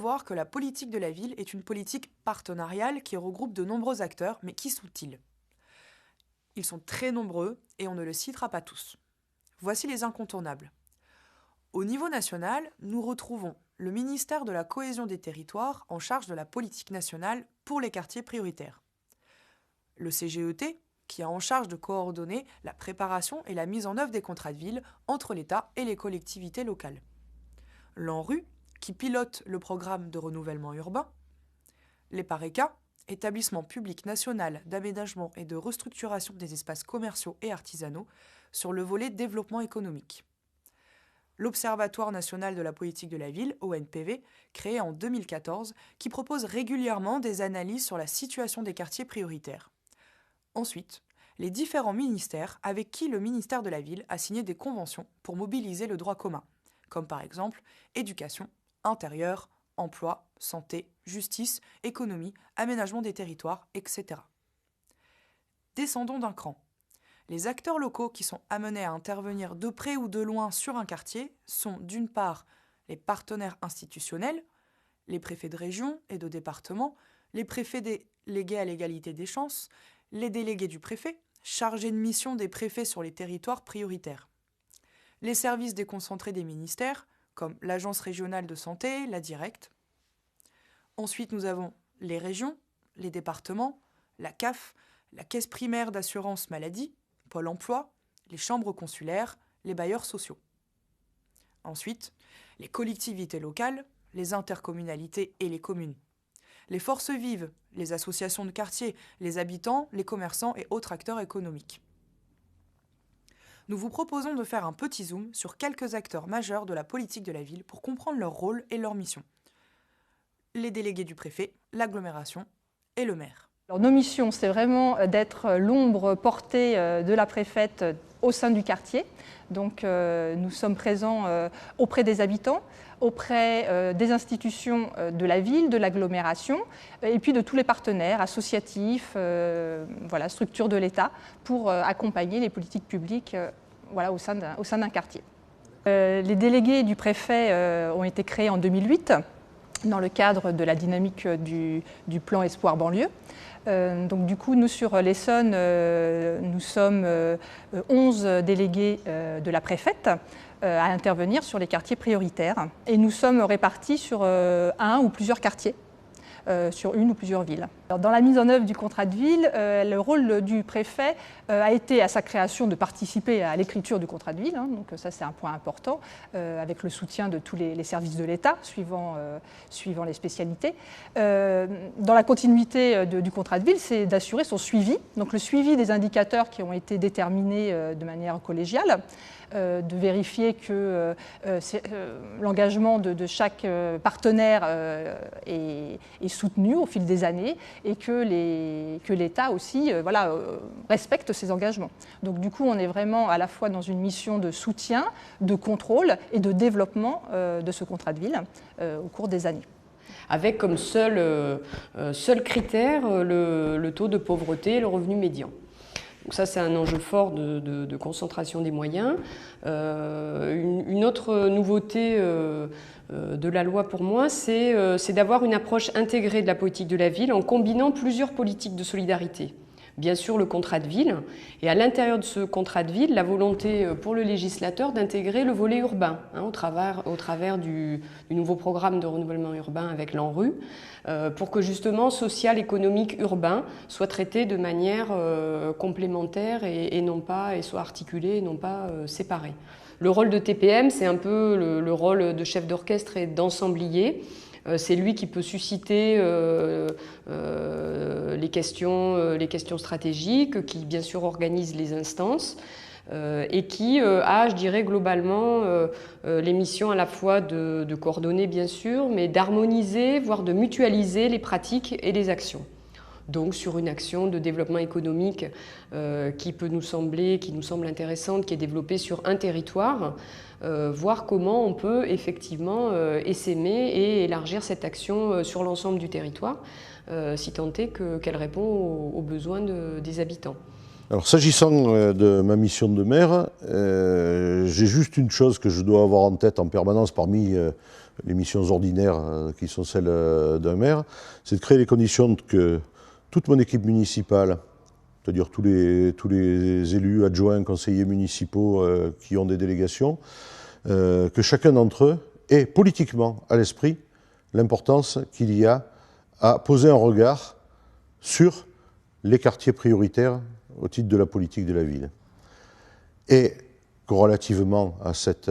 voir que la politique de la ville est une politique partenariale qui regroupe de nombreux acteurs, mais qui sont-ils? Ils sont très nombreux et on ne le citera pas tous. Voici les incontournables. Au niveau national, nous retrouvons le ministère de la Cohésion des Territoires en charge de la politique nationale pour les quartiers prioritaires. Le CGET, qui a en charge de coordonner la préparation et la mise en œuvre des contrats de ville entre l'État et les collectivités locales. L'ANRU, qui pilote le programme de renouvellement urbain. L'EPARECA, établissement public national d'aménagement et de restructuration des espaces commerciaux et artisanaux, sur le volet développement économique. L'Observatoire national de la politique de la ville, ONPV, créé en 2014, qui propose régulièrement des analyses sur la situation des quartiers prioritaires. Ensuite, les différents ministères avec qui le ministère de la Ville a signé des conventions pour mobiliser le droit commun, comme par exemple éducation, intérieur, emploi, santé, justice, économie, aménagement des territoires, etc. Descendons d'un cran. Les acteurs locaux qui sont amenés à intervenir de près ou de loin sur un quartier sont d'une part les partenaires institutionnels, les préfets de région et de département, les préfets délégués à l'égalité des chances, les délégués du préfet, chargés de mission des préfets sur les territoires prioritaires. Les services déconcentrés des ministères, comme l'Agence régionale de santé, la Directe. Ensuite, nous avons les régions, les départements, la CAF, la Caisse primaire d'assurance maladie, Pôle emploi, les chambres consulaires, les bailleurs sociaux. Ensuite, les collectivités locales, les intercommunalités et les communes. Les forces vives, les associations de quartier, les habitants, les commerçants et autres acteurs économiques. Nous vous proposons de faire un petit zoom sur quelques acteurs majeurs de la politique de la ville pour comprendre leur rôle et leur mission. Les délégués du préfet, l'agglomération et le maire. Alors, nos missions, c'est vraiment d'être l'ombre portée de la préfète au sein du quartier. Donc, nous sommes présents auprès des habitants, auprès des institutions de la ville, de l'agglomération, et puis de tous les partenaires associatifs, structures de l'État, pour accompagner les politiques publiques au sein d'un quartier. Les délégués du préfet ont été créés en 2008 dans le cadre de la dynamique du plan Espoir banlieue. Donc du coup, nous sur l'Essonne, nous sommes 11 délégués de la préfète à intervenir sur les quartiers prioritaires. Et nous sommes répartis sur un ou plusieurs quartiers, sur une ou plusieurs villes. Alors, dans la mise en œuvre du contrat de ville, le rôle du préfet a été à sa création de participer à l'écriture du contrat de ville, donc ça c'est un point important, avec le soutien de tous les services de l'État, suivant les spécialités. Dans la continuité du contrat de ville, c'est d'assurer son suivi, donc le suivi des indicateurs qui ont été déterminés de manière collégiale, de vérifier que l'engagement de chaque partenaire est soutenu au fil des années et que l'État aussi respecte ses engagements. Donc du coup, on est vraiment à la fois dans une mission de soutien, de contrôle et de développement de ce contrat de ville au cours des années. Avec comme seul critère le taux de pauvreté et le revenu médian. Donc ça, c'est un enjeu fort de concentration des moyens. Une autre nouveauté de la loi pour moi, c'est d'avoir une approche intégrée de la politique de la ville en combinant plusieurs politiques de solidarité. Bien sûr, le contrat de ville, et à l'intérieur de ce contrat de ville, la volonté pour le législateur d'intégrer le volet urbain, au travers du nouveau programme de renouvellement urbain avec l'ANRU, pour que justement social, économique, urbain soit traité de manière complémentaire et soit articulé et non pas séparé. Le rôle de TPM, c'est un peu le rôle de chef d'orchestre et d'ensemblier. C'est lui qui peut susciter les questions stratégiques, qui bien sûr organise les instances et qui a, je dirais, globalement les missions à la fois de coordonner bien sûr, mais d'harmoniser, voire de mutualiser les pratiques et les actions. Donc sur une action de développement économique qui nous semble intéressante, qui est développée sur un territoire, voir comment on peut effectivement essaimer et élargir cette action sur l'ensemble du territoire, si tant est qu'elle répond aux besoins des habitants. Alors s'agissant de ma mission de maire, j'ai juste une chose que je dois avoir en tête en permanence parmi les missions ordinaires qui sont celles d'un maire, c'est de créer les conditions que toute mon équipe municipale, c'est-à-dire tous les élus, adjoints, conseillers municipaux qui ont des délégations, que chacun d'entre eux ait politiquement à l'esprit l'importance qu'il y a à poser un regard sur les quartiers prioritaires au titre de la politique de la ville. Et corrélativement à cette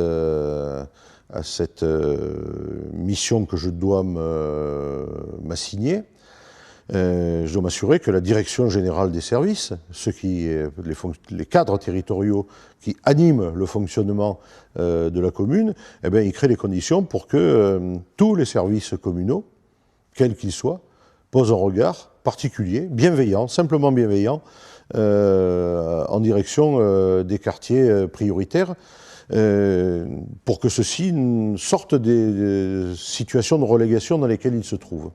mission que je dois m'assigner, je dois m'assurer que la direction générale des services, les cadres territoriaux qui animent le fonctionnement de la commune, eh bien, ils créent les conditions pour que tous les services communaux, quels qu'ils soient, posent un regard particulier, bienveillant, simplement bienveillant, en direction des quartiers prioritaires, pour que ceux-ci sortent des situations de relégation dans lesquelles ils se trouvent.